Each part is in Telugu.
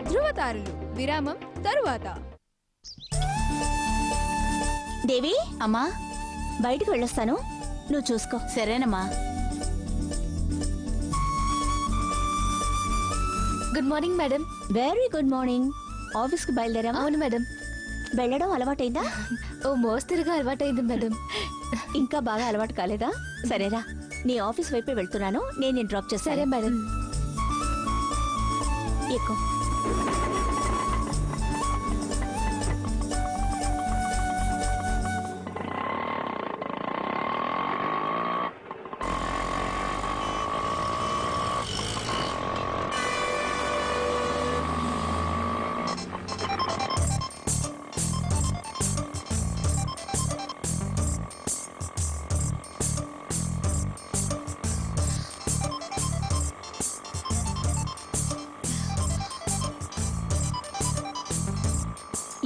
ధృవతారలు విరామం తరువాత. దేవి అమ్మా, బయటికి వెళ్ళొస్తాను, నువ్వు చూసుకో. సరేనమ్మా. Good morning madam. Very good morning. ఆఫీస్కి బయలుదేరా? అవును మేడం. వెళ్ళడం అలవాటైందా? ఓ మోస్తరుగా అలవాటైంది మేడం. ఇంకా బాగా అలవాటు కాలేదా? సరేరా, నీ ఆఫీస్ వైపే వెళ్తున్నాను, నేను డ్రాప్ చేస్తాను. సరే మేడం. ఎక్కువ.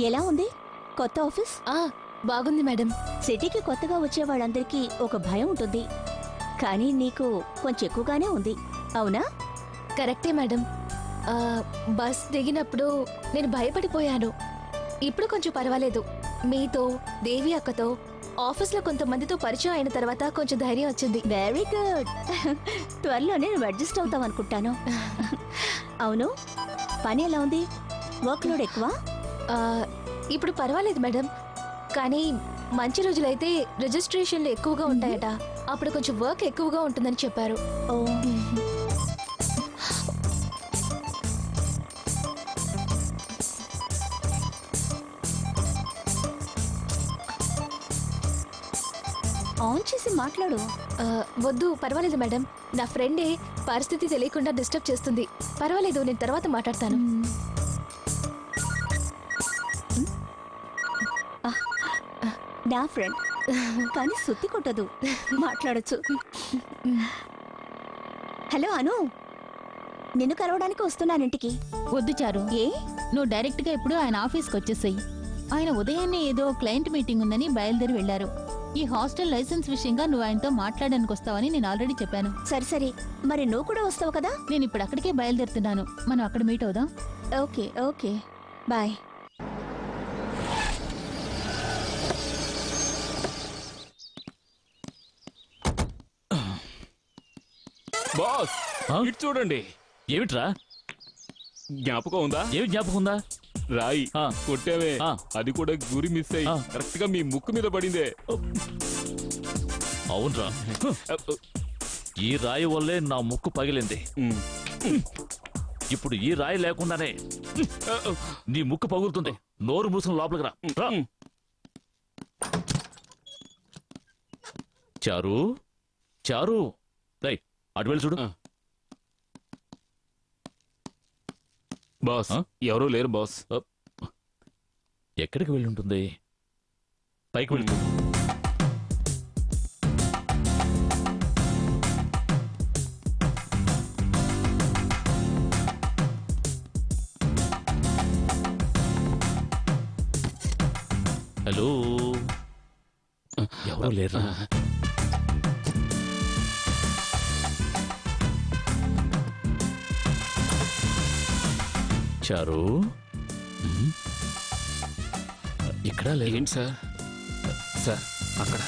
ఎలా ఉంది కొత్త ఆఫీస్? బాగుంది మేడం. సిటీకి కొత్తగా వచ్చే వాళ్ళందరికీ ఒక భయం ఉంటుంది, కానీ నీకు కొంచెం ఎక్కువగానే ఉంది, అవునా? కరెక్టే మేడం. బస్ దిగినప్పుడు నేను భయపడిపోయాను. ఇప్పుడు కొంచెం పర్వాలేదు. మీతో, దేవి అక్కతో, ఆఫీస్లో కొంతమందితో పరిచయం అయిన తర్వాత కొంచెం ధైర్యం వచ్చింది. Very good. త్వరలోనే నువ్వు అడ్జస్ట్ అవుతావు అనుకుంటాను. అవును, పని ఎలా ఉంది? వర్క్ లోడ్ ఎక్కువ? ఇప్పుడు పర్వాలేదు మేడం, కానీ మంచి రోజులైతే రిజిస్ట్రేషన్లు ఎక్కువగా ఉంటాయట. అప్పుడు కొంచెం వర్క్ ఎక్కువగా ఉంటుందని చెప్పారు. ఆన్ చేసి మాట్లాడు. వద్దు, పర్వాలేదు మేడం. నా ఫ్రెండే పరిస్థితి తెలియకుండా డిస్టర్బ్ చేస్తుంది. పర్వాలేదు, నేను తర్వాత మాట్లాడతాను. నా ఫ్రెండ్ కానీ సుత్తి కొట్టదు, మాట్లాడచ్చు. హలో అను, నిన్ను కలవడానికి వస్తున్నాను ఇంటికి. వద్దు చారు. ఏ? నువ్వు డైరెక్ట్ గా ఇప్పుడు ఆయన ఆఫీస్కి వచ్చేసాయి. ఆయన ఉదయాన్నే ఏదో క్లయింట్ మీటింగ్ ఉందని బయలుదేరి వెళ్లారు. ఈ హాస్టల్ లైసెన్స్ విషయంగా నువ్వు ఆయనతో మాట్లాడడానికి వస్తావని నేను ఆల్రెడీ చెప్పాను. సరే సరే, మరి నువ్వు కూడా వస్తావు కదా? నేను ఇప్పుడు అక్కడికే బయలుదేరుతున్నాను, మనం అక్కడ మీట్ అవుదాం. Okay okay, bye. బాస్, ఇటు చూడండి. ఏమిట్రా? జ్ఞాపకం ఉందా? ఏమి జ్ఞాపకం ఉందా? రాయి కొట్టావే, అది కూడా గురి మిస్ అయ్యి కరెక్ట్ గా మీ ముక్కు మీద పడిందే. అవునరా, ఈ రాయి వల్లే నా ముక్కు పగిలింది. ఇప్పుడు ఈ రాయి లేకుండానే నీ ముక్కు పగులుతుంది. నోరు మూసుకుని లోపలికి రా. చారు, చారు, రై అటు వెళ్ళి చూడు. బాస్, ఎవరూ లేరు బాస్. ఎక్కడికి వెళ్ళి ఉంటుంది? పైకి వెళ్తూ. హలో, ఎవరూ లేరు. చారు, ఇక్కడ లేదు. ఏంటి సార్? సార్ అక్కడ